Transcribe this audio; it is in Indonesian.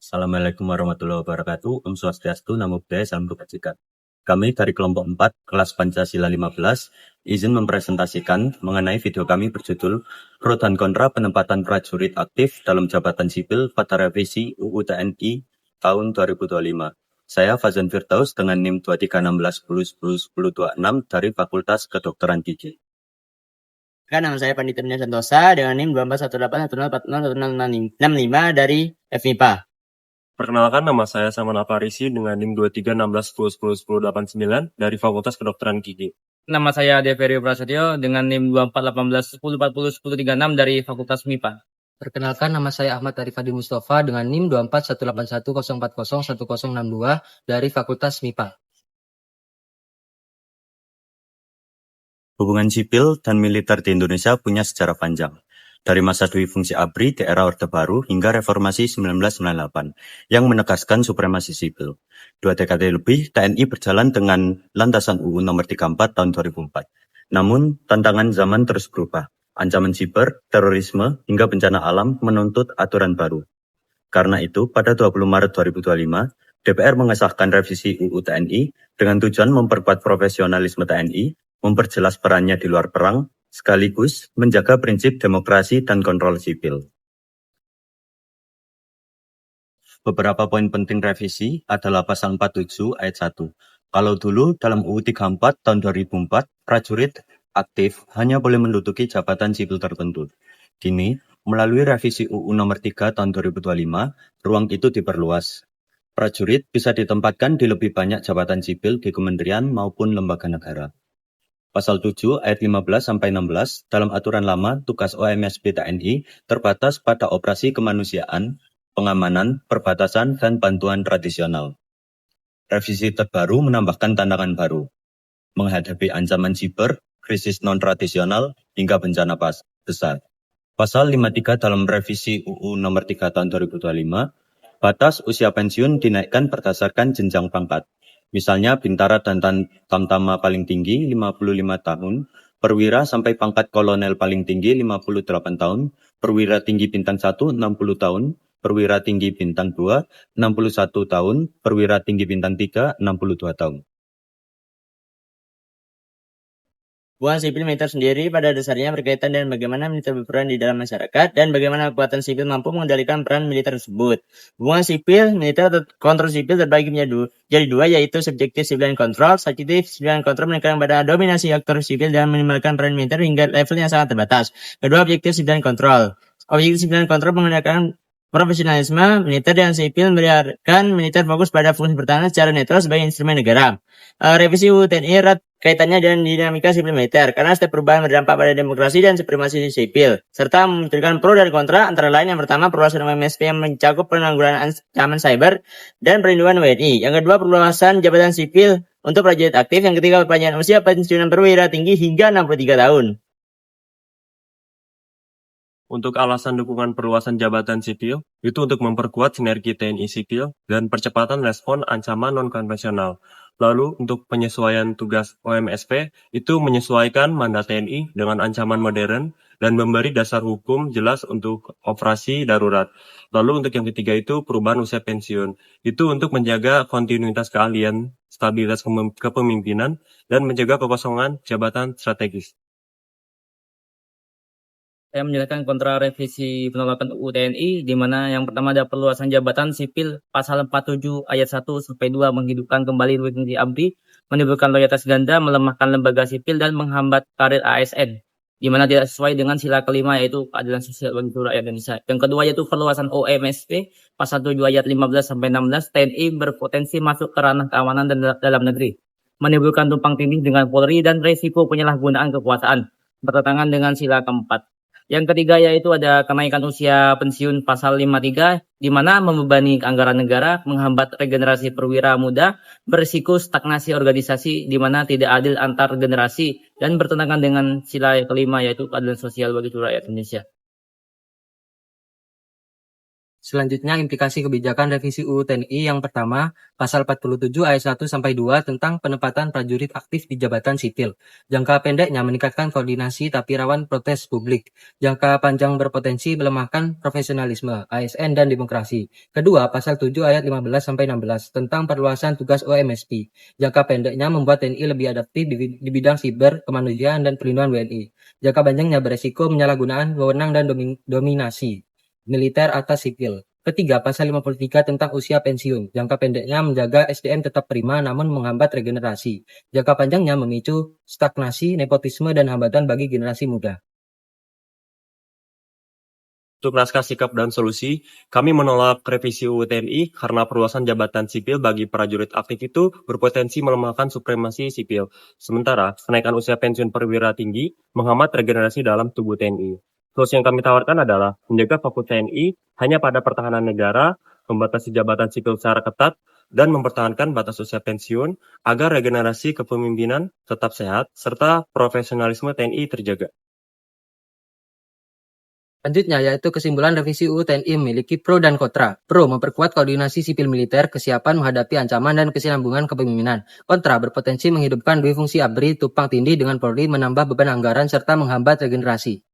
Assalamualaikum warahmatullahi wabarakatuh. Om Swastiastu, Namo Buddhaya, Salam Kebajikan. Kami dari kelompok 4, kelas Pancasila 15, izin mempresentasikan mengenai video kami berjudul Pro dan Kontra Penempatan Prajurit Aktif dalam Jabatan Sipil pada Revisi UU TNI tahun 2025. Saya Fazan Firdaus dengan NIM 231610101026 dari Fakultas Kedokteran Gigi. Nama saya Pandita Dina Santosa dengan NIM 241810404065 dari FMIPA. Perkenalkan, nama saya Saman Aparisi dengan NIM 231610101089 dari Fakultas Kedokteran Gigi. Nama saya Deverio Prasetyo dengan NIM 241810401036 dari Fakultas MIPA. Perkenalkan, nama saya Ahmad Arif Hadi Mustafa dengan NIM 24181040401062 dari Fakultas MIPA. Hubungan sipil dan militer di Indonesia punya sejarah panjang. Dari masa dui fungsi ABRI di era Orde Baru hingga reformasi 1998 yang menegaskan supremasi sipil. 2 dekade lebih, TNI berjalan dengan landasan UU Nomor 34 tahun 2004. Namun, tantangan zaman terus berubah. Ancaman siber, terorisme, hingga bencana alam menuntut aturan baru. Karena itu, pada 20 Maret 2025, DPR mengesahkan revisi UU TNI dengan tujuan memperkuat profesionalisme TNI, memperjelas perannya di luar perang, sekaligus menjaga prinsip demokrasi dan kontrol sipil. Beberapa poin penting revisi adalah pasal 47 ayat 1. Kalau dulu dalam UU 34 tahun 2004, prajurit aktif hanya boleh menduduki jabatan sipil tertentu. Kini, melalui revisi UU Nomor 3 tahun 2025, ruang itu diperluas. Prajurit bisa ditempatkan di lebih banyak jabatan sipil di kementerian maupun lembaga negara. Pasal 7 ayat 15-16 dalam aturan lama tugas OMSB TNI terbatas pada operasi kemanusiaan, pengamanan, perbatasan, dan bantuan tradisional. Revisi terbaru menambahkan tantangan baru, menghadapi ancaman siber, krisis non-tradisional, hingga bencana besar. Pasal 53 dalam revisi UU Nomor 3 tahun 2025, batas usia pensiun dinaikkan berdasarkan jenjang pangkat. Misalnya Bintara dan Tamtama paling tinggi 55 tahun, Perwira sampai pangkat kolonel paling tinggi 58 tahun, Perwira tinggi bintang 1 60 tahun, Perwira tinggi bintang 2 61 tahun, Perwira tinggi bintang 3 62 tahun. Hubungan sipil militer sendiri pada dasarnya berkaitan dengan bagaimana militer berperan di dalam masyarakat dan bagaimana kekuatan sipil mampu mengendalikan peran militer tersebut. Hubungan sipil, militer, atau kontrol sipil terbagi menjadi dua, yaitu subjektif civilian control. Subjektif civilian control menekankan pada dominasi aktor sipil dan minimalkan peran militer hingga level yang sangat terbatas. Kedua, objektif civilian control. Objektif civilian control menggunakan profesionalisme militer dan sipil, membiarkan militer fokus pada fungsi pertahanan secara netral sebagai instrumen negara. Revisi UU TNI erat kaitannya dengan dinamika sipil militer, karena setiap perubahan berdampak pada demokrasi dan supremasi sipil, serta memunculkan pro dan kontra, antara lain yang pertama perluasan OMSP yang mencakup penanggulangan ancaman cyber dan perlindungan WNI. Yang kedua, perluasan jabatan sipil untuk prajurit aktif. Yang ketiga, perpanjangan usia pensiunan perwira tinggi hingga 63 tahun. Untuk alasan dukungan perluasan jabatan sipil, itu untuk memperkuat sinergi TNI sipil dan percepatan respon ancaman non-konvensional. Lalu untuk penyesuaian tugas OMSP, itu menyesuaikan mandat TNI dengan ancaman modern dan memberi dasar hukum jelas untuk operasi darurat. Lalu untuk yang ketiga itu perubahan usia pensiun. Itu untuk menjaga kontinuitas keahlian, stabilitas kepemimpinan, dan menjaga kekosongan jabatan strategis. Saya menjelaskan kontra revisi penolakan UU TNI, di mana yang pertama ada perluasan jabatan sipil pasal 47 ayat 1 sampai 2 menghidupkan kembali fungsi ABRI, menimbulkan loyalitas ganda, melemahkan lembaga sipil dan menghambat karir ASN, di mana tidak sesuai dengan sila kelima yaitu keadilan sosial bagi seluruh rakyat Indonesia. Yang kedua yaitu perluasan OMSP pasal 7 ayat 15 sampai 16, TNI berpotensi masuk ke ranah keamanan dan dalam negeri, menimbulkan tumpang tindih dengan Polri dan resiko penyalahgunaan kekuasaan, bertentangan dengan sila keempat. Yang ketiga yaitu ada kenaikan usia pensiun pasal 53, di mana membebani anggaran negara, menghambat regenerasi perwira muda, berisiko stagnasi organisasi, di mana tidak adil antar generasi, dan bertentangan dengan sila kelima yaitu keadilan sosial bagi seluruh rakyat Indonesia. Selanjutnya, implikasi kebijakan revisi UU TNI yang pertama, Pasal 47 ayat 1-2 tentang penempatan prajurit aktif di jabatan sipil. Jangka pendeknya meningkatkan koordinasi tapi rawan protes publik. Jangka panjang berpotensi melemahkan profesionalisme, ASN, dan demokrasi. Kedua, Pasal 7 ayat 15-16 tentang perluasan tugas OMSP. Jangka pendeknya membuat TNI lebih adaptif di bidang siber, kemanusiaan, dan perlindungan WNI. Jangka panjangnya beresiko penyalahgunaan wewenang dan dominasi militer atas sipil. Ketiga, Pasal 53 tentang usia pensiun. Jangka pendeknya menjaga SDM tetap prima namun menghambat regenerasi. Jangka panjangnya memicu stagnasi, nepotisme, dan hambatan bagi generasi muda. Untuk naskah sikap dan solusi, kami menolak revisi UU TNI karena perluasan jabatan sipil bagi prajurit aktif itu berpotensi melemahkan supremasi sipil. Sementara, kenaikan usia pensiun perwira tinggi menghambat regenerasi dalam tubuh TNI. Solusi yang kami tawarkan adalah menjaga fokus TNI hanya pada pertahanan negara, membatasi jabatan sipil secara ketat, dan mempertahankan batas usia pensiun agar regenerasi kepemimpinan tetap sehat serta profesionalisme TNI terjaga. Selanjutnya yaitu kesimpulan revisi UU TNI memiliki pro dan kontra. Pro, memperkuat koordinasi sipil militer, kesiapan menghadapi ancaman dan kesinambungan kepemimpinan. Kontra, berpotensi menghidupkan dui fungsi ABRI tumpang tindih dengan Polri, menambah beban anggaran serta menghambat regenerasi.